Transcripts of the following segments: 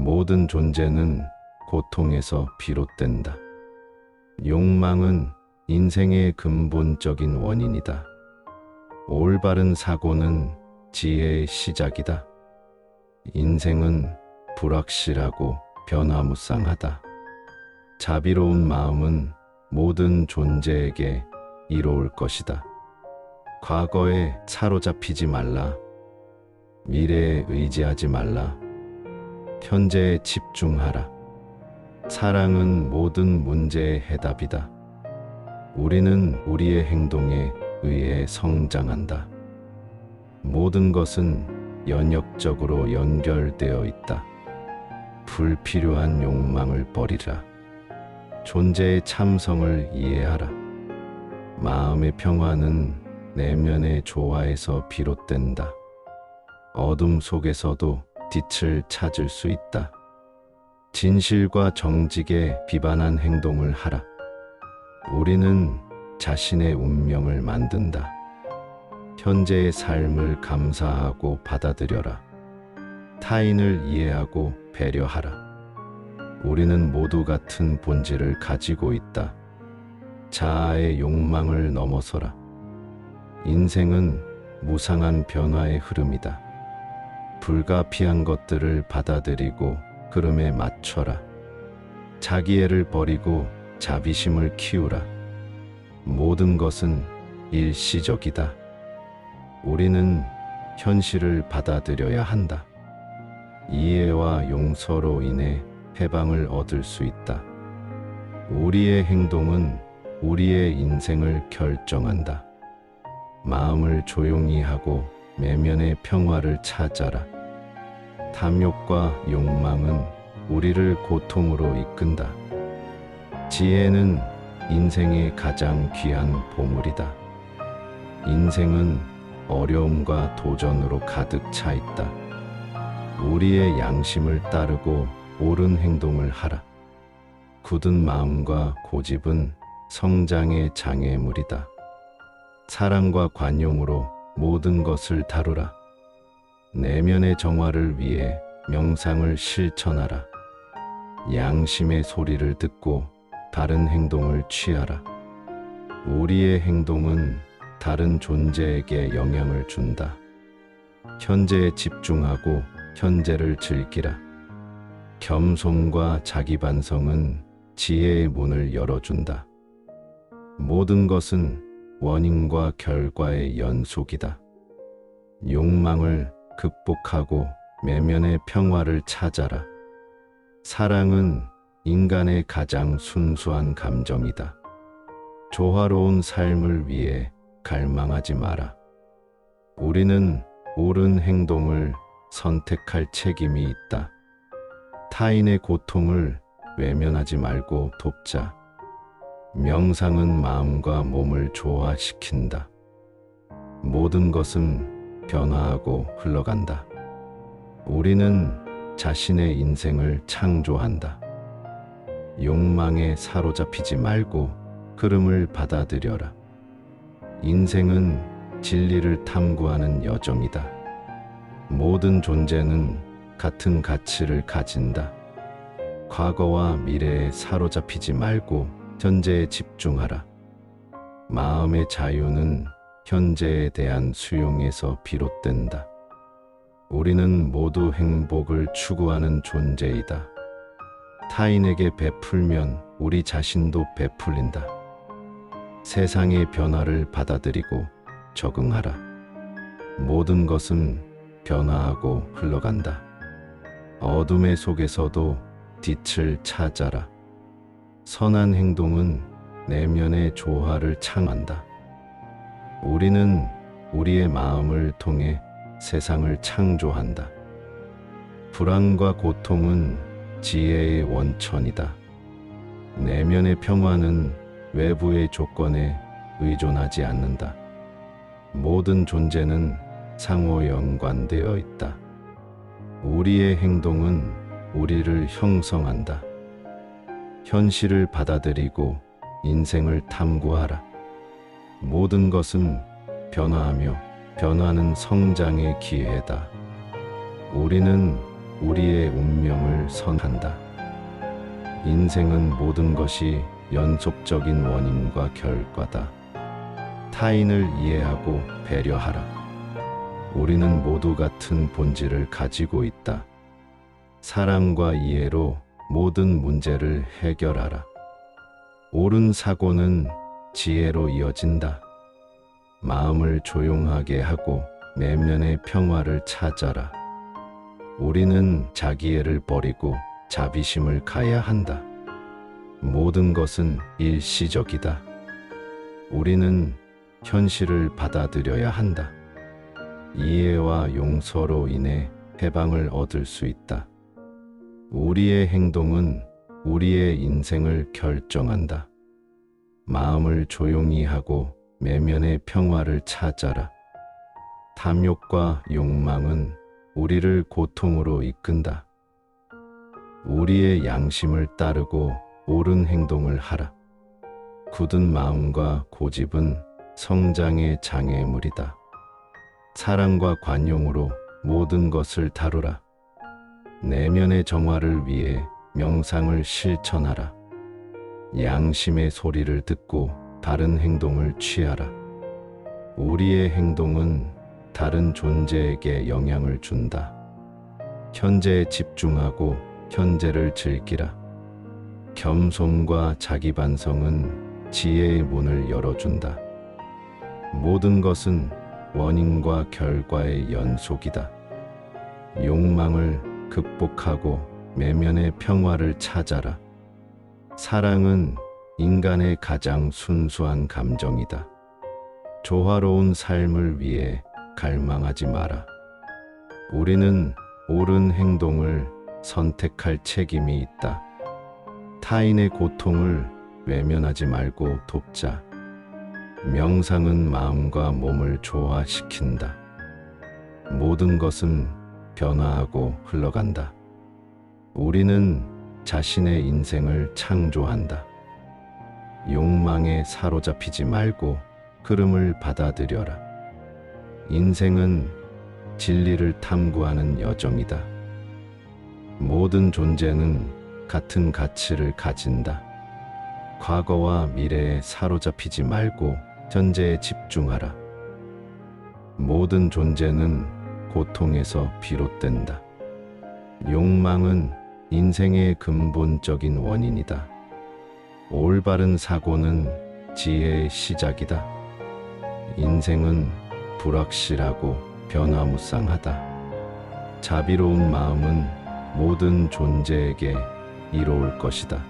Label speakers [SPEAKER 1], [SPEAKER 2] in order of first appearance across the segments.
[SPEAKER 1] 모든 존재는 고통에서 비롯된다. 욕망은 인생의 근본적인 원인이다. 올바른 사고는 지혜의 시작이다. 인생은 불확실하고 변화무쌍하다. 자비로운 마음은 모든 존재에게 이로울 것이다. 과거에 사로잡히지 말라. 미래에 의지하지 말라. 현재에 집중하라. 사랑은 모든 문제의 해답이다. 우리는 우리의 행동에 의해 성장한다. 모든 것은 연역적으로 연결되어 있다. 불필요한 욕망을 버리라. 존재의 참성을 이해하라. 마음의 평화는 내면의 조화에서 비롯된다. 어둠 속에서도 빛을 찾을 수 있다. 진실과 정직에 비반한 행동을 하라. 우리는 자신의 운명을 만든다. 현재의 삶을 감사하고 받아들여라. 타인을 이해하고 배려하라. 우리는 모두 같은 본질을 가지고 있다. 자아의 욕망을 넘어서라. 인생은 무상한 변화의 흐름이다. 불가피한 것들을 받아들이고 흐름에 맞춰라. 자기애를 버리고 자비심을 키우라. 모든 것은 일시적이다. 우리는 현실을 받아들여야 한다. 이해와 용서로 인해 해방을 얻을 수 있다. 우리의 행동은 우리의 인생을 결정한다. 마음을 조용히 하고 내면의 평화를 찾아라. 탐욕과 욕망은 우리를 고통으로 이끈다. 지혜는 인생의 가장 귀한 보물이다. 인생은 어려움과 도전으로 가득 차 있다. 우리의 양심을 따르고 옳은 행동을 하라. 굳은 마음과 고집은 성장의 장애물이다. 사랑과 관용으로 모든 것을 다루라. 내면의 정화를 위해 명상을 실천하라. 양심의 소리를 듣고 바른 행동을 취하라. 우리의 행동은 다른 존재에게 영향을 준다. 현재에 집중하고 현재를 즐기라. 겸손과 자기 반성은 지혜의 문을 열어준다. 모든 것은 원인과 결과의 연속이다. 욕망을 극복하고 내면의 평화를 찾아라. 사랑은 인간의 가장 순수한 감정이다. 조화로운 삶을 위해 갈망하지 마라. 우리는 옳은 행동을 선택할 책임이 있다. 타인의 고통을 외면하지 말고 돕자. 명상은 마음과 몸을 조화시킨다. 모든 것은 변화하고 흘러간다. 우리는 자신의 인생을 창조한다. 욕망에 사로잡히지 말고 흐름을 받아들여라. 인생은 진리를 탐구하는 여정이다. 모든 존재는 같은 가치를 가진다. 과거와 미래에 사로잡히지 말고 현재에 집중하라. 마음의 자유는 현재에 대한 수용에서 비롯된다. 우리는 모두 행복을 추구하는 존재이다. 타인에게 베풀면 우리 자신도 베풀린다. 세상의 변화를 받아들이고 적응하라. 모든 것은 변화하고 흘러간다. 어둠의 속에서도 빛을 찾아라. 선한 행동은 내면의 조화를 창한다. 우리는 우리의 마음을 통해 세상을 창조한다. 불안과 고통은 지혜의 원천이다. 내면의 평화는 외부의 조건에 의존하지 않는다. 모든 존재는 상호 연관되어 있다. 우리의 행동은 우리를 형성한다. 현실을 받아들이고 인생을 탐구하라. 모든 것은 변화하며 변화는 성장의 기회다. 우리는 우리의 운명을 선한다. 인생은 모든 것이 연속적인 원인과 결과다. 타인을 이해하고 배려하라. 우리는 모두 같은 본질을 가지고 있다. 사랑과 이해로 모든 문제를 해결하라. 옳은 사고는 지혜로 이어진다. 마음을 조용하게 하고 내면의 평화를 찾아라. 우리는 자기애를 버리고 자비심을 가야 한다. 모든 것은 일시적이다. 우리는 현실을 받아들여야 한다. 이해와 용서로 인해 해방을 얻을 수 있다. 우리의 행동은 우리의 인생을 결정한다. 마음을 조용히 하고 내면의 평화를 찾아라. 탐욕과 욕망은 우리를 고통으로 이끈다. 우리의 양심을 따르고 옳은 행동을 하라. 굳은 마음과 고집은 성장의 장애물이다. 사랑과 관용으로 모든 것을 다루라. 내면의 정화를 위해 명상을 실천하라. 양심의 소리를 듣고 바른 행동을 취하라. 우리의 행동은 다른 존재에게 영향을 준다. 현재에 집중하고 현재를 즐기라. 겸손과 자기 반성은 지혜의 문을 열어준다. 모든 것은 원인과 결과의 연속이다. 욕망을 극복하고 내면의 평화를 찾아라. 사랑은 인간의 가장 순수한 감정이다. 조화로운 삶을 위해 갈망하지 마라. 우리는 옳은 행동을 선택할 책임이 있다. 타인의 고통을 외면하지 말고 돕자. 명상은 마음과 몸을 조화시킨다. 모든 것은 변화하고 흘러간다. 우리는 자신의 인생을 창조한다. 욕망에 사로잡히지 말고 흐름을 받아들여라. 인생은 진리를 탐구하는 여정이다. 모든 존재는 같은 가치를 가진다. 과거와 미래에 사로잡히지 말고 현재에 집중하라. 모든 존재는 고통에서 비롯된다. 욕망은 인생의 근본적인 원인이다. 올바른 사고는 지혜의 시작이다. 인생은 불확실하고 변화무쌍하다. 자비로운 마음은 모든 존재에게 이로울 것이다.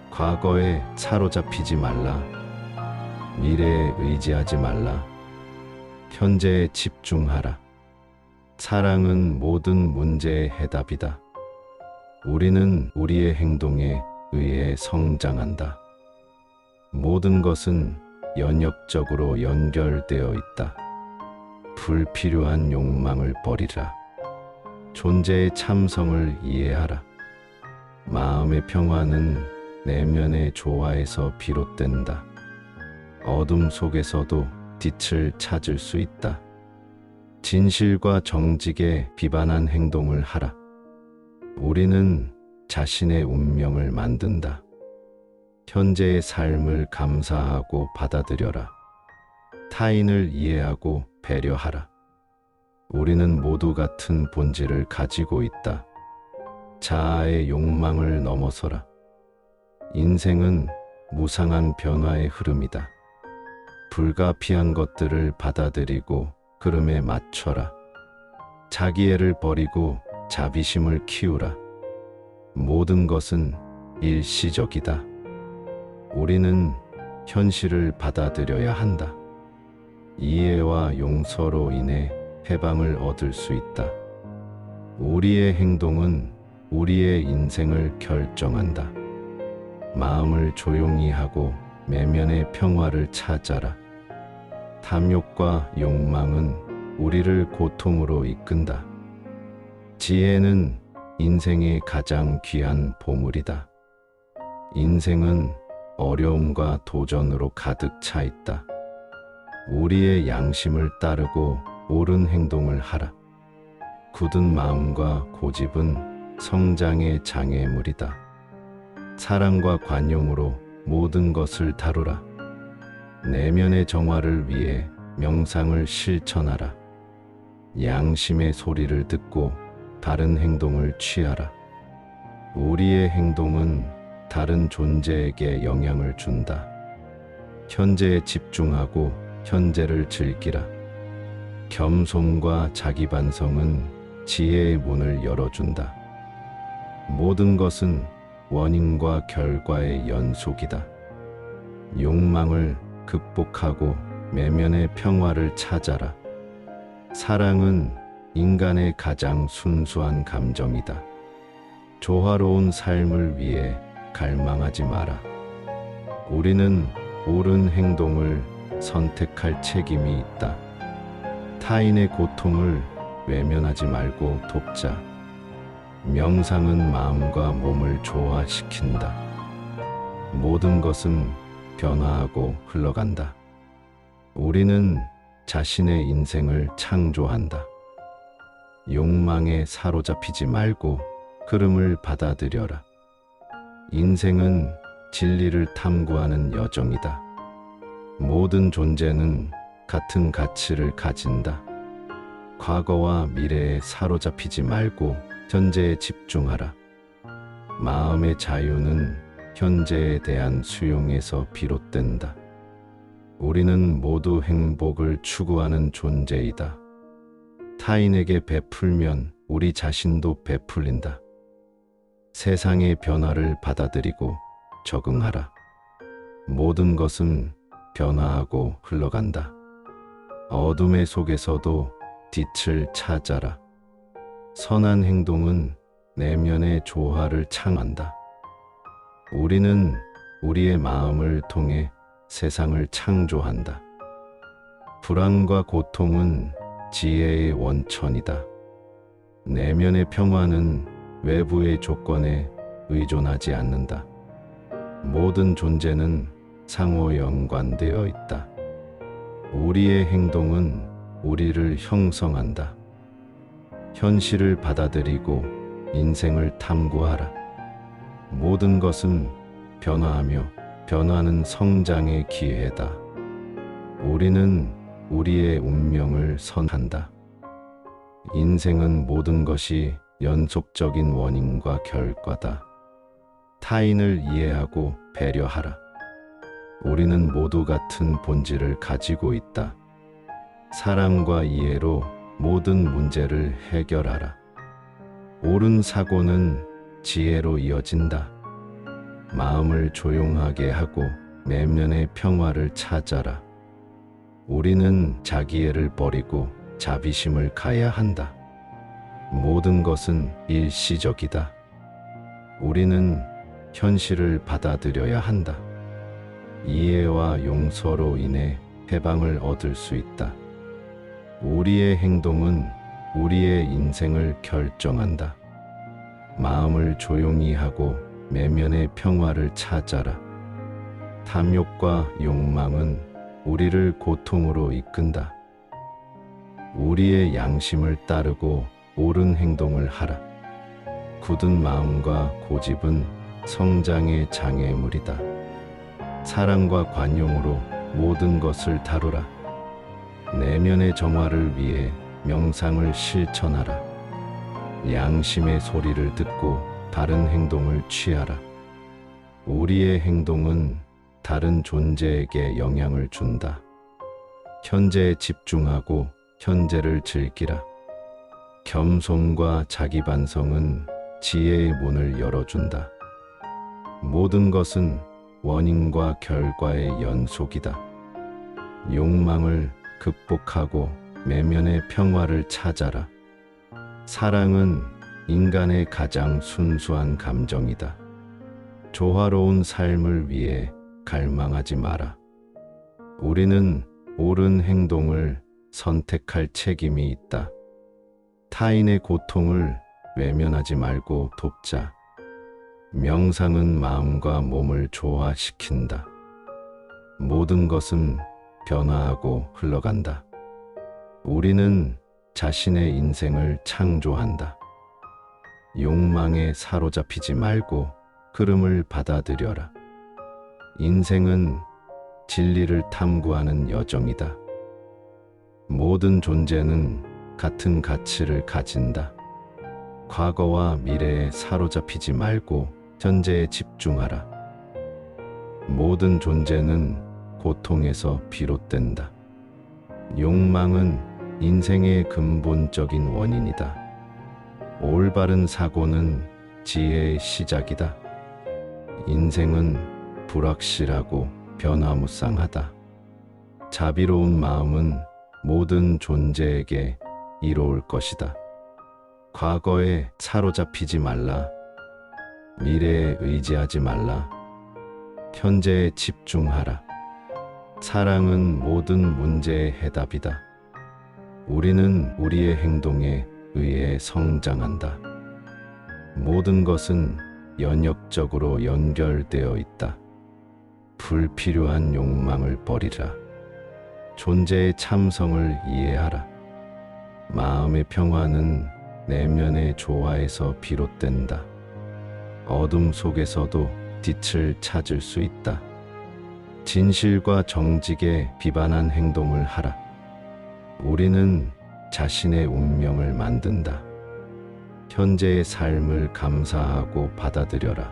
[SPEAKER 1] 과거에 사로잡히지 말라. 미래에 의지하지 말라. 현재에 집중하라. 사랑은 모든 문제의 해답이다. 우리는 우리의 행동에 의해 성장한다. 모든 것은 연역적으로 연결되어 있다. 불필요한 욕망을 버리라. 존재의 참성을 이해하라. 마음의 평화는 내면의 조화에서 비롯된다. 어둠 속에서도 빛을 찾을 수 있다. 진실과 정직에 비반한 행동을 하라. 우리는 자신의 운명을 만든다. 현재의 삶을 감사하고 받아들여라. 타인을 이해하고 배려하라. 우리는 모두 같은 본질을 가지고 있다. 자아의 욕망을 넘어서라. 인생은 무상한 변화의 흐름이다. 불가피한 것들을 받아들이고 흐름에 맞춰라. 자기애를 버리고 자비심을 키우라. 모든 것은 일시적이다. 우리는 현실을 받아들여야 한다. 이해와 용서로 인해 해방을 얻을 수 있다. 우리의 행동은 우리의 인생을 결정한다. 마음을 조용히 하고 내면의 평화를 찾아라. 탐욕과 욕망은 우리를 고통으로 이끈다. 지혜는 인생의 가장 귀한 보물이다. 인생은 어려움과 도전으로 가득 차 있다. 우리의 양심을 따르고 옳은 행동을 하라. 굳은 마음과 고집은 성장의 장애물이다. 사랑과 관용으로 모든 것을 다루라. 내면의 정화를 위해 명상을 실천하라. 양심의 소리를 듣고 바른 행동을 취하라. 우리의 행동은 다른 존재에게 영향을 준다. 현재에 집중하고 현재를 즐기라. 겸손과 자기 반성은 지혜의 문을 열어준다. 모든 것은 원인과 결과의 연속이다. 욕망을 극복하고 내면의 평화를 찾아라. 사랑은 인간의 가장 순수한 감정이다. 조화로운 삶을 위해 갈망하지 마라. 우리는 옳은 행동을 선택할 책임이 있다. 타인의 고통을 외면하지 말고 돕자. 명상은 마음과 몸을 조화시킨다. 모든 것은 변화하고 흘러간다. 우리는 자신의 인생을 창조한다. 욕망에 사로잡히지 말고 흐름을 받아들여라. 인생은 진리를 탐구하는 여정이다. 모든 존재는 같은 가치를 가진다. 과거와 미래에 사로잡히지 말고 현재에 집중하라. 마음의 자유는 현재에 대한 수용에서 비롯된다. 우리는 모두 행복을 추구하는 존재이다. 타인에게 베풀면 우리 자신도 베풀린다. 세상의 변화를 받아들이고 적응하라. 모든 것은 변화하고 흘러간다. 어둠의 속에서도 빛을 찾아라. 선한 행동은 내면의 조화를 창한다. 우리는 우리의 마음을 통해 세상을 창조한다. 불안과 고통은 지혜의 원천이다. 내면의 평화는 외부의 조건에 의존하지 않는다. 모든 존재는 상호 연관되어 있다. 우리의 행동은 우리를 형성한다. 현실을 받아들이고 인생을 탐구하라. 모든 것은 변화하며 변화는 성장의 기회다. 우리는 우리의 운명을 선한다. 인생은 모든 것이 연속적인 원인과 결과다. 타인을 이해하고 배려하라. 우리는 모두 같은 본질을 가지고 있다. 사랑과 이해로 모든 문제를 해결하라. 옳은 사고는 지혜로 이어진다. 마음을 조용하게 하고 내면의 평화를 찾아라. 우리는 자기애를 버리고 자비심을 가야 한다. 모든 것은 일시적이다. 우리는 현실을 받아들여야 한다. 이해와 용서로 인해 해방을 얻을 수 있다. 우리의 행동은 우리의 인생을 결정한다. 마음을 조용히 하고 내면의 평화를 찾아라. 탐욕과 욕망은 우리를 고통으로 이끈다. 우리의 양심을 따르고 옳은 행동을 하라. 굳은 마음과 고집은 성장의 장애물이다. 사랑과 관용으로 모든 것을 다루라. 내면의 정화를 위해 명상을 실천하라. 양심의 소리를 듣고 바른 행동을 취하라. 우리의 행동은 다른 존재에게 영향을 준다. 현재에 집중하고 현재를 즐기라. 겸손과 자기 반성은 지혜의 문을 열어준다. 모든 것은 원인과 결과의 연속이다. 욕망을 극복하고 내면의 평화를 찾아라. 사랑은 인간의 가장 순수한 감정이다. 조화로운 삶을 위해 갈망하지 마라. 우리는 옳은 행동을 선택할 책임이 있다. 타인의 고통을 외면하지 말고 돕자. 명상은 마음과 몸을 조화시킨다. 모든 것은 변화하고 흘러간다. 우리는 자신의 인생을 창조한다. 욕망에 사로잡히지 말고 흐름을 받아들여라. 인생은 진리를 탐구하는 여정이다. 모든 존재는 같은 가치를 가진다. 과거와 미래에 사로잡히지 말고 현재에 집중하라. 모든 존재는 고통에서 비롯된다. 욕망은 인생의 근본적인 원인이다. 올바른 사고는 지혜의 시작이다. 인생은 불확실하고 변화무쌍하다. 자비로운 마음은 모든 존재에게 이로울 것이다. 과거에 사로잡히지 말라. 미래에 의지하지 말라. 현재에 집중하라. 사랑은 모든 문제의 해답이다. 우리는 우리의 행동에 의해 성장한다. 모든 것은 연역적으로 연결되어 있다. 불필요한 욕망을 버리라. 존재의 참성을 이해하라. 마음의 평화는 내면의 조화에서 비롯된다. 어둠 속에서도 빛을 찾을 수 있다. 진실과 정직에 비반한 행동을 하라. 우리는 자신의 운명을 만든다. 현재의 삶을 감사하고 받아들여라.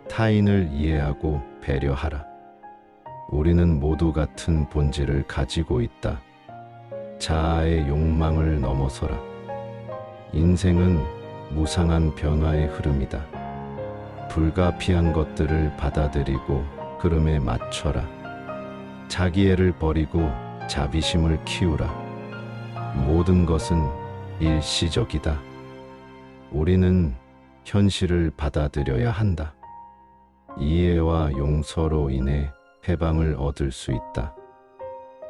[SPEAKER 1] 타인을 이해하고 배려하라. 우리는 모두 같은 본질을 가지고 있다. 자아의 욕망을 넘어서라. 인생은 무상한 변화의 흐름이다. 불가피한 것들을 받아들이고 흐름에 맞춰라. 자기애를 버리고 자비심을 키우라. 모든 것은 일시적이다. 우리는 현실을 받아들여야 한다. 이해와 용서로 인해 해방을 얻을 수 있다.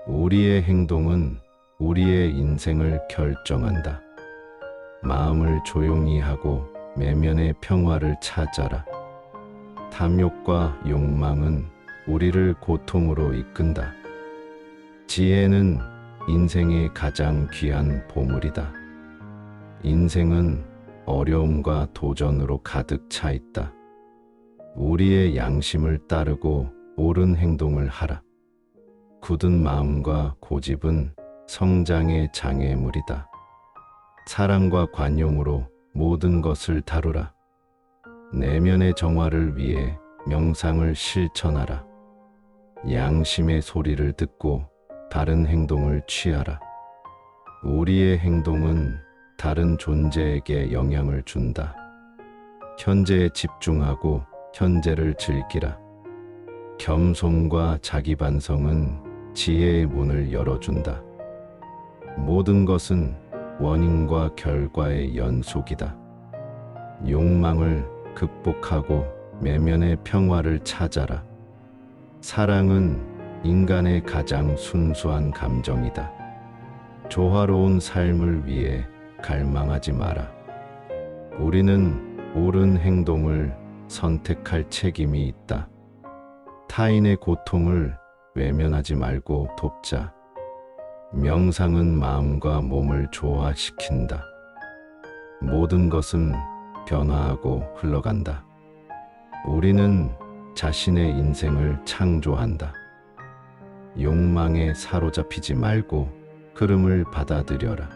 [SPEAKER 1] 우리의 행동은 우리의 인생을 결정한다. 마음을 조용히 하고 내면의 평화를 찾아라. 탐욕과 욕망은 우리를 고통으로 이끈다. 지혜는 인생의 가장 귀한 보물이다. 인생은 어려움과 도전으로 가득 차 있다. 우리의 양심을 따르고 옳은 행동을 하라. 굳은 마음과 고집은 성장의 장애물이다. 사랑과 관용으로 모든 것을 다루라. 내면의 정화를 위해 명상을 실천하라. 양심의 소리를 듣고 바른 행동을 취하라. 우리의 행동은 다른 존재에게 영향을 준다. 현재에 집중하고 현재를 즐기라. 겸손과 자기 반성은 지혜의 문을 열어준다. 모든 것은 원인과 결과의 연속이다. 욕망을 극복하고 내면의 평화를 찾아라. 사랑은 인간의 가장 순수한 감정이다. 조화로운 삶을 위해 갈망하지 마라. 우리는 옳은 행동을 선택할 책임이 있다. 타인의 고통을 외면하지 말고 돕자. 명상은 마음과 몸을 조화시킨다. 모든 것은 변화하고 흘러간다. 우리는 자신의 인생을 창조한다. 욕망에 사로잡히지 말고 흐름을 받아들여라.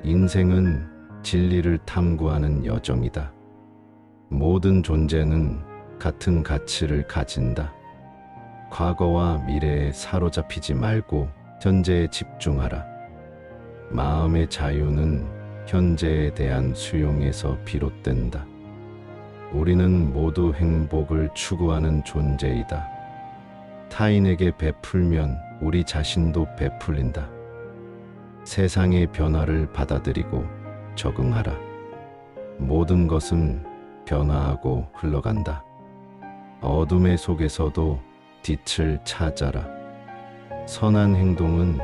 [SPEAKER 1] 인생은 진리를 탐구하는 여정이다. 모든 존재는 같은 가치를 가진다. 과거와 미래에 사로잡히지 말고 현재에 집중하라. 마음의 자유는 현재에 대한 수용에서 비롯된다. 우리는 모두 행복을 추구하는 존재이다. 타인에게 베풀면 우리 자신도 베풀린다. 세상의 변화를 받아들이고 적응하라. 모든 것은 변화하고 흘러간다. 어둠의 속에서도 빛을 찾아라. 선한 행동은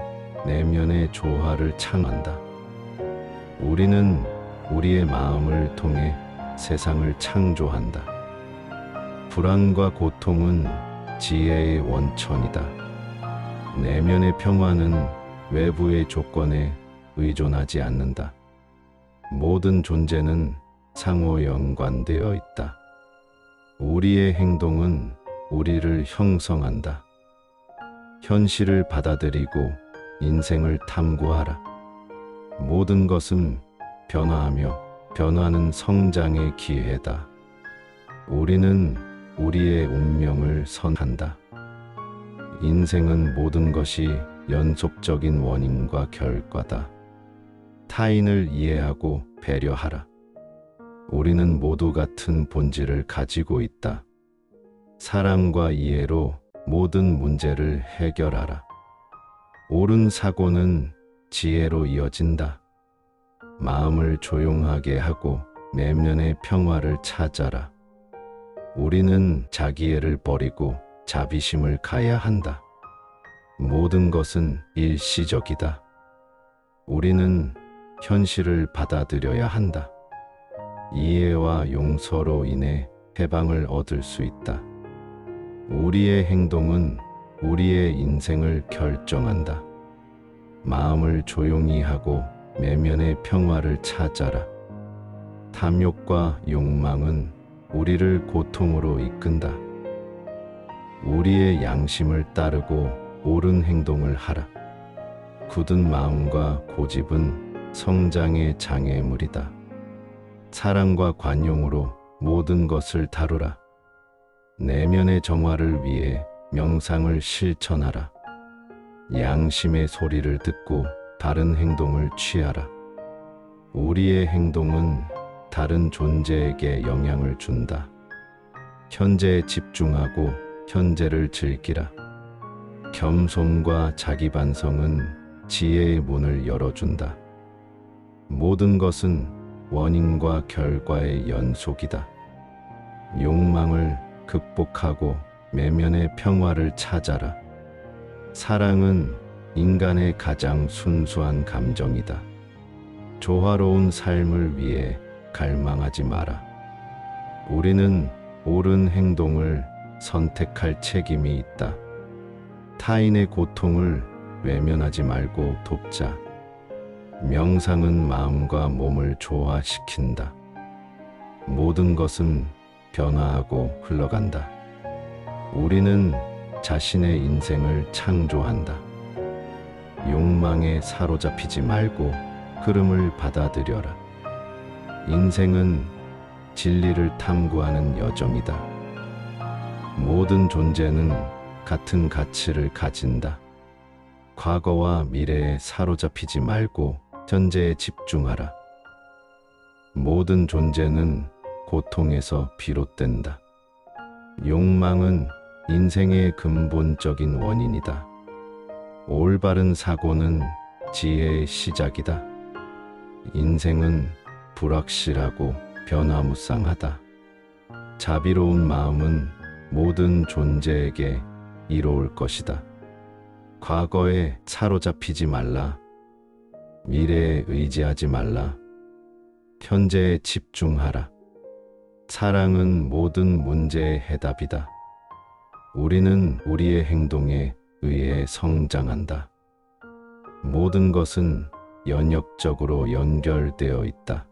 [SPEAKER 1] 내면의 조화를 창한다. 우리는 우리의 마음을 통해 세상을 창조한다. 불안과 고통은 지혜의 원천이다. 내면의 평화는 외부의 조건에 의존하지 않는다. 모든 존재는 상호 연관되어 있다. 우리의 행동은 우리를 형성한다. 현실을 받아들이고 인생을 탐구하라. 모든 것은 변화하며 변화는 성장의 기회다. 우리는 우리의 운명을 선한다. 인생은 모든 것이 연속적인 원인과 결과다. 타인을 이해하고 배려하라. 우리는 모두 같은 본질을 가지고 있다. 사랑과 이해로 모든 문제를 해결하라. 옳은 사고는 지혜로 이어진다. 마음을 조용하게 하고 내면의 평화를 찾아라. 우리는 자기애를 버리고 자비심을 가야 한다. 모든 것은 일시적이다. 우리는 현실을 받아들여야 한다. 이해와 용서로 인해 해방을 얻을 수 있다. 우리의 행동은 우리의 인생을 결정한다. 마음을 조용히 하고 내면의 평화를 찾아라. 탐욕과 욕망은 우리를 고통으로 이끈다. 우리의 양심을 따르고 옳은 행동을 하라. 굳은 마음과 고집은 성장의 장애물이다. 사랑과 관용으로 모든 것을 다루라. 내면의 정화를 위해 명상을 실천하라. 양심의 소리를 듣고 바른 행동을 취하라. 우리의 행동은 다른 존재에게 영향을 준다. 현재에 집중하고 현재를 즐기라. 겸손과 자기 반성은 지혜의 문을 열어준다. 모든 것은 원인과 결과의 연속이다. 욕망을 극복하고 내면의 평화를 찾아라. 사랑은 인간의 가장 순수한 감정이다. 조화로운 삶을 위해 갈망하지 마라. 우리는 옳은 행동을 선택할 책임이 있다. 타인의 고통을 외면하지 말고 돕자. 명상은 마음과 몸을 조화시킨다. 모든 것은 변화하고 흘러간다. 우리는 자신의 인생을 창조한다. 욕망에 사로잡히지 말고 흐름을 받아들여라. 인생은 진리를 탐구하는 여정이다. 모든 존재는 같은 가치를 가진다. 과거와 미래에 사로잡히지 말고 현재에 집중하라. 모든 존재는 고통에서 비롯된다. 욕망은 인생의 근본적인 원인이다. 올바른 사고는 지혜의 시작이다. 인생은 불확실하고 변화무쌍하다. 자비로운 마음은 모든 존재에게 이로울 것이다. 과거에 사로잡히지 말라. 미래에 의지하지 말라. 현재에 집중하라. 사랑은 모든 문제의 해답이다. 우리는 우리의 행동에 의해 성장한다. 모든 것은 연역적으로 연결되어 있다.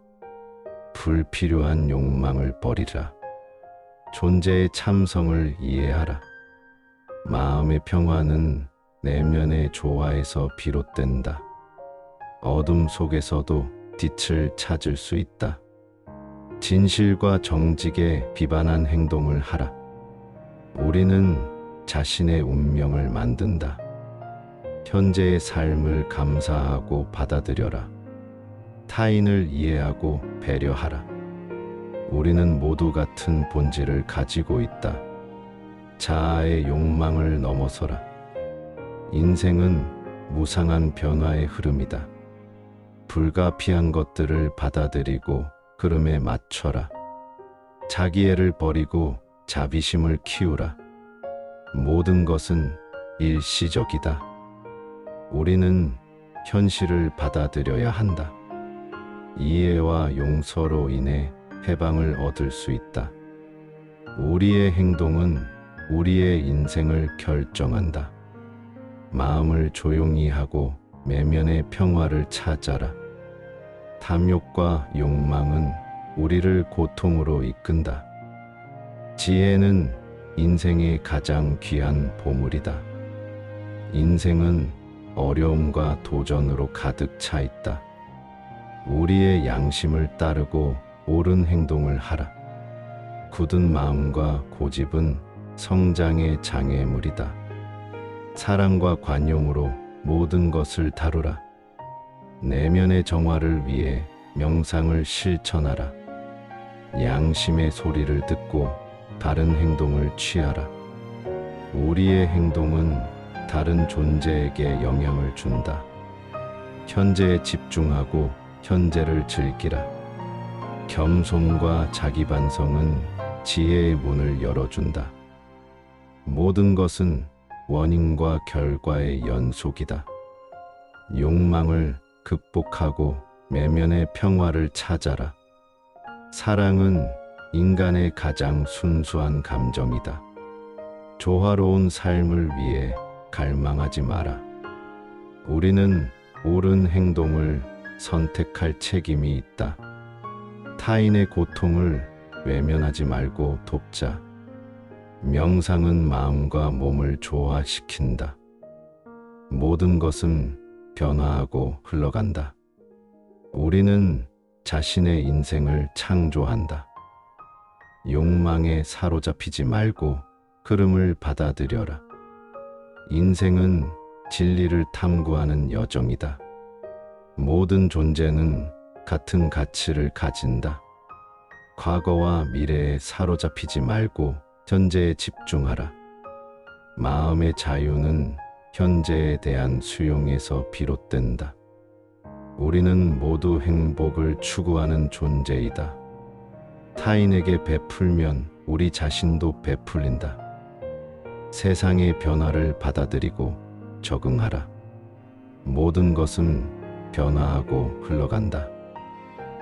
[SPEAKER 1] 불필요한 욕망을 버리라. 존재의 참성을 이해하라. 마음의 평화는 내면의 조화에서 비롯된다. 어둠 속에서도 빛을 찾을 수 있다. 진실과 정직에 비반한 행동을 하라. 우리는 자신의 운명을 만든다. 현재의 삶을 감사하고 받아들여라. 타인을 이해하고 배려하라. 우리는 모두 같은 본질을 가지고 있다. 자아의 욕망을 넘어서라. 인생은 무상한 변화의 흐름이다. 불가피한 것들을 받아들이고 흐름에 맞춰라. 자기애를 버리고 자비심을 키우라. 모든 것은 일시적이다. 우리는 현실을 받아들여야 한다. 이해와 용서로 인해 해방을 얻을 수 있다. 우리의 행동은 우리의 인생을 결정한다. 마음을 조용히 하고 내면의 평화를 찾아라. 탐욕과 욕망은 우리를 고통으로 이끈다. 지혜는 인생의 가장 귀한 보물이다. 인생은 어려움과 도전으로 가득 차 있다. 우리의 양심을 따르고 옳은 행동을 하라. 굳은 마음과 고집은 성장의 장애물이다. 사랑과 관용으로 모든 것을 다루라. 내면의 정화를 위해 명상을 실천하라. 양심의 소리를 듣고 바른 행동을 취하라. 우리의 행동은 다른 존재에게 영향을 준다. 현재에 집중하고 현재를 즐기라. 겸손과 자기반성은 지혜의 문을 열어준다. 모든 것은 원인과 결과의 연속이다. 욕망을 극복하고 내면의 평화를 찾아라. 사랑은 인간의 가장 순수한 감정이다. 조화로운 삶을 위해 갈망하지 마라. 우리는 옳은 행동을 선택할 책임이 있다. 타인의 고통을 외면하지 말고 돕자. 명상은 마음과 몸을 조화시킨다. 모든 것은 변화하고 흘러간다. 우리는 자신의 인생을 창조한다. 욕망에 사로잡히지 말고 흐름을 받아들여라. 인생은 진리를 탐구하는 여정이다. 모든 존재는 같은 가치를 가진다. 과거와 미래에 사로잡히지 말고 현재에 집중하라. 마음의 자유는 현재에 대한 수용에서 비롯된다. 우리는 모두 행복을 추구하는 존재이다. 타인에게 베풀면 우리 자신도 베풀린다. 세상의 변화를 받아들이고 적응하라. 모든 것은 변화하고 흘러간다.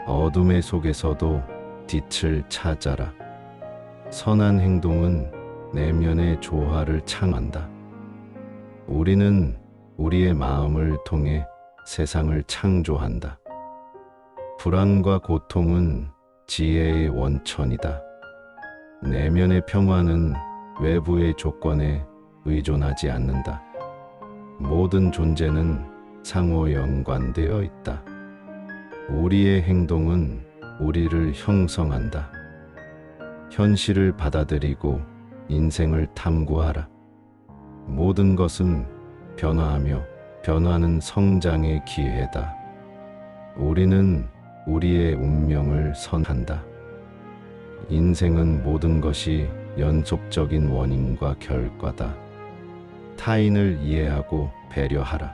[SPEAKER 1] 어둠의 속에서도 빛을 찾아라. 선한 행동은 내면의 조화를 창한다. 우리는 우리의 마음을 통해 세상을 창조한다. 불안과 고통은 지혜의 원천이다. 내면의 평화는 외부의 조건에 의존하지 않는다. 모든 존재는 상호 연관되어 있다. 우리의 행동은 우리를 형성한다. 현실을 받아들이고 인생을 탐구하라. 모든 것은 변화하며 변화는 성장의 기회다. 우리는 우리의 운명을 선한다. 인생은 모든 것이 연속적인 원인과 결과다. 타인을 이해하고 배려하라.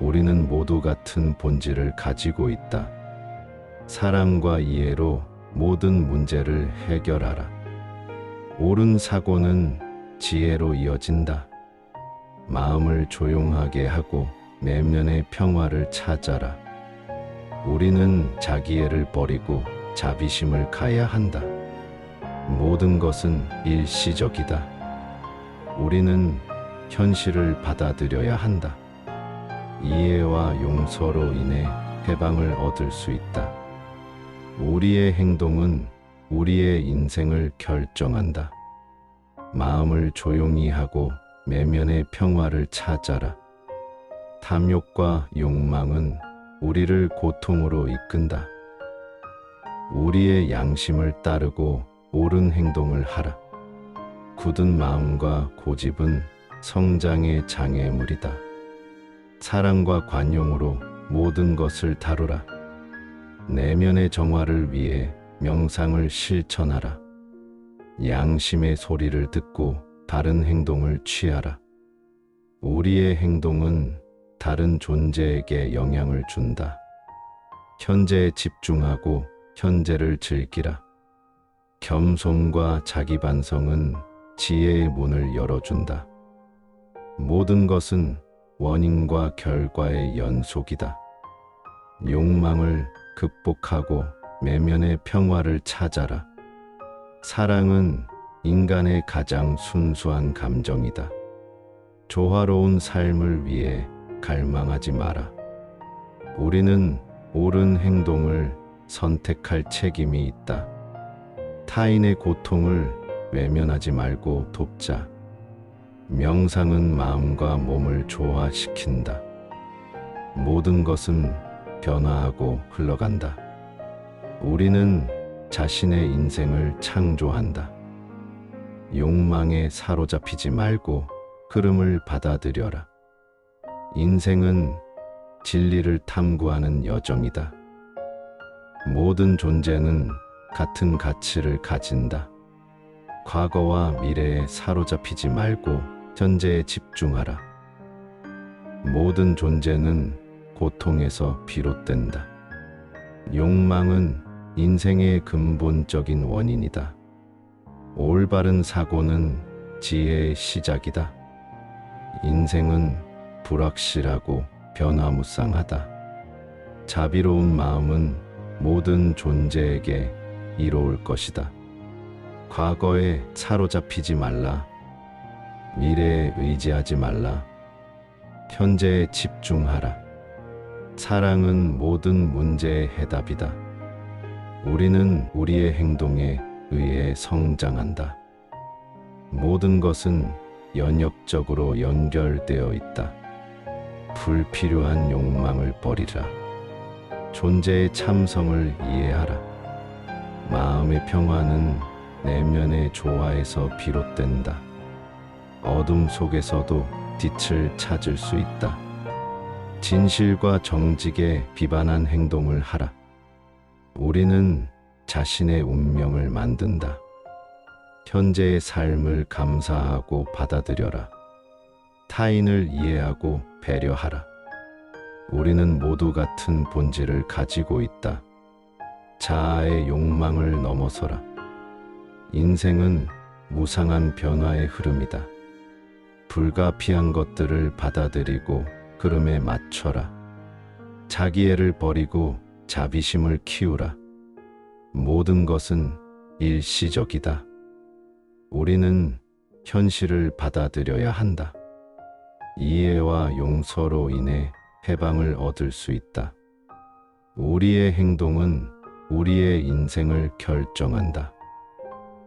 [SPEAKER 1] 우리는 모두 같은 본질을 가지고 있다. 사랑과 이해로 모든 문제를 해결하라. 옳은 사고는 지혜로 이어진다. 마음을 조용하게 하고 내면의 평화를 찾아라. 우리는 자기애를 버리고 자비심을 가야 한다. 모든 것은 일시적이다. 우리는 현실을 받아들여야 한다. 이해와 용서로 인해 해방을 얻을 수 있다. 우리의 행동은 우리의 인생을 결정한다. 마음을 조용히 하고 내면의 평화를 찾아라. 탐욕과 욕망은 우리를 고통으로 이끈다. 우리의 양심을 따르고 옳은 행동을 하라. 굳은 마음과 고집은 성장의 장애물이다. 사랑과 관용으로 모든 것을 다루라. 내면의 정화를 위해 명상을 실천하라. 양심의 소리를 듣고 바른 행동을 취하라. 우리의 행동은 다른 존재에게 영향을 준다. 현재에 집중하고 현재를 즐기라. 겸손과 자기반성은 지혜의 문을 열어준다. 모든 것은 원인과 결과의 연속이다. 욕망을 극복하고 내면의 평화를 찾아라. 사랑은 인간의 가장 순수한 감정이다. 조화로운 삶을 위해 갈망하지 마라. 우리는 옳은 행동을 선택할 책임이 있다. 타인의 고통을 외면하지 말고 돕자. 명상은 마음과 몸을 조화시킨다. 모든 것은 변화하고 흘러간다. 우리는 자신의 인생을 창조한다. 욕망에 사로잡히지 말고 흐름을 받아들여라. 인생은 진리를 탐구하는 여정이다. 모든 존재는 같은 가치를 가진다. 과거와 미래에 사로잡히지 말고 현재에 집중하라. 모든 존재는 고통에서 비롯된다. 욕망은 인생의 근본적인 원인이다. 올바른 사고는 지혜의 시작이다. 인생은 불확실하고 변화무쌍하다. 자비로운 마음은 모든 존재에게 이로울 것이다. 과거에 사로잡히지 말라. 미래에 의지하지 말라. 현재에 집중하라. 사랑은 모든 문제의 해답이다. 우리는 우리의 행동에 의해 성장한다. 모든 것은 연역적으로 연결되어 있다. 불필요한 욕망을 버리라. 존재의 참성을 이해하라. 마음의 평화는 내면의 조화에서 비롯된다. 어둠 속에서도 빛을 찾을 수 있다. 진실과 정직에 비반한 행동을 하라. 우리는 자신의 운명을 만든다. 현재의 삶을 감사하고 받아들여라. 타인을 이해하고 배려하라. 우리는 모두 같은 본질을 가지고 있다. 자아의 욕망을 넘어서라. 인생은 무상한 변화의 흐름이다. 불가피한 것들을 받아들이고 흐름에 맞춰라. 자기애를 버리고 자비심을 키우라. 모든 것은 일시적이다. 우리는 현실을 받아들여야 한다. 이해와 용서로 인해 해방을 얻을 수 있다. 우리의 행동은 우리의 인생을 결정한다.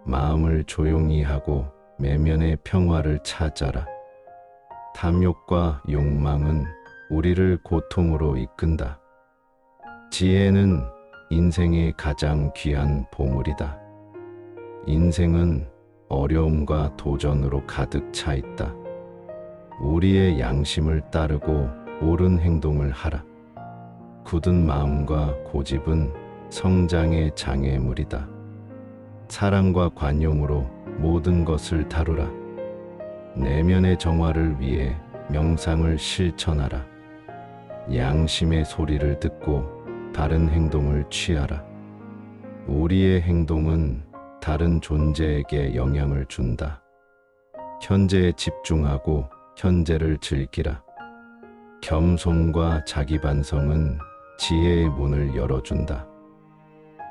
[SPEAKER 1] 마음을 조용히 하고 내면의 평화를 찾아라. 탐욕과 욕망은 우리를 고통으로 이끈다. 지혜는 인생의 가장 귀한 보물이다. 인생은 어려움과 도전으로 가득 차 있다. 우리의 양심을 따르고 옳은 행동을 하라. 굳은 마음과 고집은 성장의 장애물이다. 사랑과 관용으로 모든 것을 다루라. 내면의 정화를 위해 명상을 실천하라. 양심의 소리를 듣고 다른 행동을 취하라. 우리의 행동은 다른 존재에게 영향을 준다. 현재에 집중하고 현재를 즐기라. 겸손과 자기 반성은 지혜의 문을 열어준다.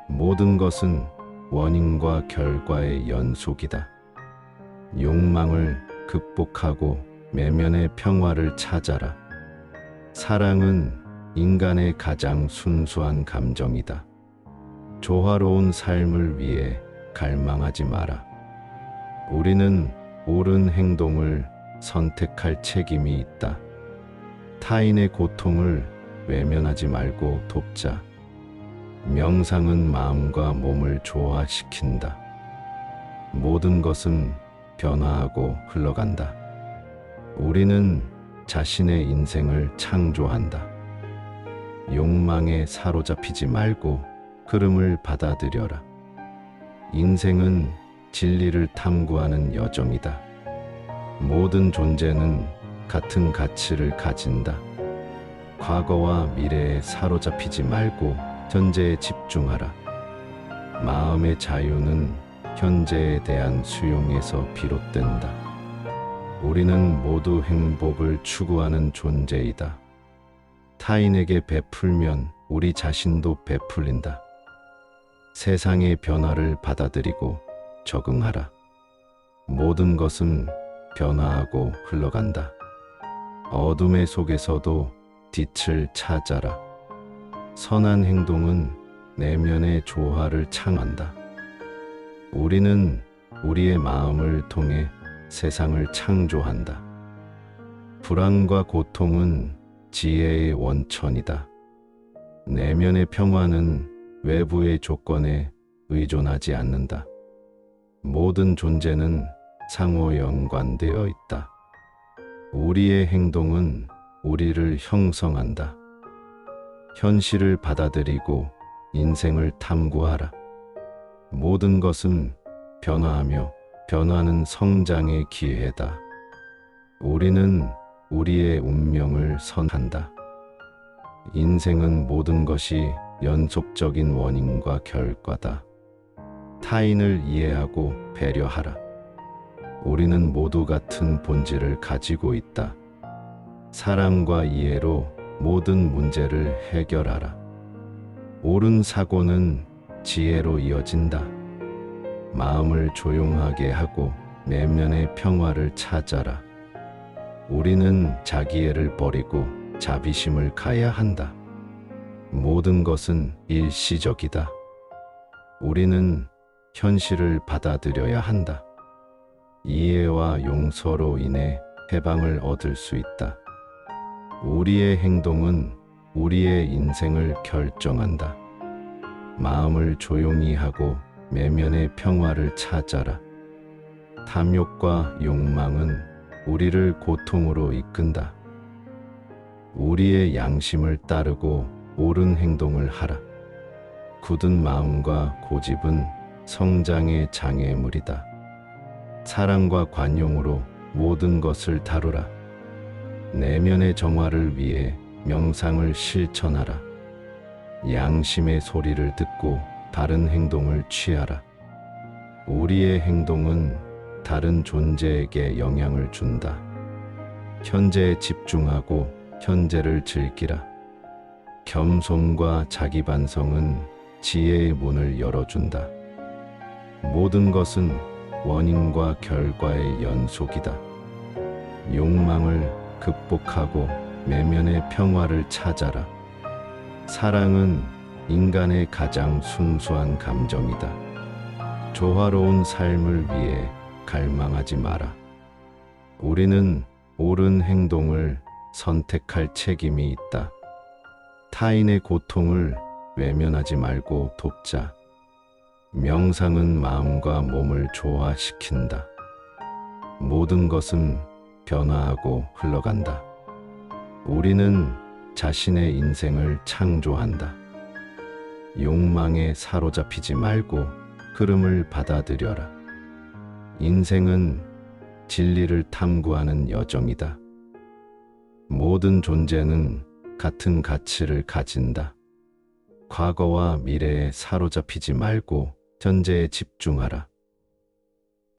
[SPEAKER 1] 모든 것은 원인과 결과의 연속이다. 욕망을 극복하고 내면의 평화를 찾아라. 사랑은 인간의 가장 순수한 감정이다. 조화로운 삶을 위해 갈망하지 마라. 우리는 옳은 행동을 선택할 책임이 있다. 타인의 고통을 외면하지 말고 돕자. 명상은 마음과 몸을 조화시킨다. 모든 것은 변화하고 흘러간다. 우리는 자신의 인생을 창조한다. 욕망에 사로잡히지 말고 흐름을 받아들여라. 인생은 진리를 탐구하는 여정이다. 모든 존재는 같은 가치를 가진다. 과거와 미래에 사로잡히지 말고 현재에 집중하라. 마음의 자유는 현재에 대한 수용에서 비롯된다. 우리는 모두 행복을 추구하는 존재이다. 타인에게 베풀면 우리 자신도 베풀린다. 세상의 변화를 받아들이고 적응하라. 모든 것은 변화하고 흘러간다. 어둠의 속에서도 빛을 찾아라. 선한 행동은 내면의 조화를 창한다. 우리는 우리의 마음을 통해 세상을 창조한다. 불안과 고통은 지혜의 원천이다. 내면의 평화는 외부의 조건에 의존하지 않는다. 모든 존재는 상호 연관되어 있다. 우리의 행동은 우리를 형성한다. 현실을 받아들이고 인생을 탐구하라. 모든 것은 변화하며 변화는 성장의 기회다. 우리는 우리의 운명을 선한다. 인생은 모든 것이 연속적인 원인과 결과다. 타인을 이해하고 배려하라. 우리는 모두 같은 본질을 가지고 있다. 사랑과 이해로 모든 문제를 해결하라. 옳은 사고는 지혜로 이어진다. 마음을 조용하게 하고 내면의 평화를 찾아라. 우리는 자기애를 버리고 자비심을 가야 한다. 모든 것은 일시적이다. 우리는 현실을 받아들여야 한다. 이해와 용서로 인해 해방을 얻을 수 있다. 우리의 행동은 우리의 인생을 결정한다. 마음을 조용히 하고 내면의 평화를 찾아라. 탐욕과 욕망은 우리를 고통으로 이끈다. 우리의 양심을 따르고 옳은 행동을 하라. 굳은 마음과 고집은 성장의 장애물이다. 사랑과 관용으로 모든 것을 다루라. 내면의 정화를 위해 명상을 실천하라. 양심의 소리를 듣고 바른 행동을 취하라. 우리의 행동은 다른 존재에게 영향을 준다. 현재에 집중하고 현재를 즐기라. 겸손과 자기 반성은 지혜의 문을 열어준다. 모든 것은 원인과 결과의 연속이다. 욕망을 극복하고 내면의 평화를 찾아라. 사랑은 인간의 가장 순수한 감정이다. 조화로운 삶을 위해 갈망하지 마라. 우리는 옳은 행동을 선택할 책임이 있다. 타인의 고통을 외면하지 말고 돕자. 명상은 마음과 몸을 조화시킨다. 모든 것은 변화하고 흘러간다. 우리는 자신의 인생을 창조한다. 욕망에 사로잡히지 말고 흐름을 받아들여라. 인생은 진리를 탐구하는 여정이다. 모든 존재는 같은 가치를 가진다. 과거와 미래에 사로잡히지 말고 현재에 집중하라.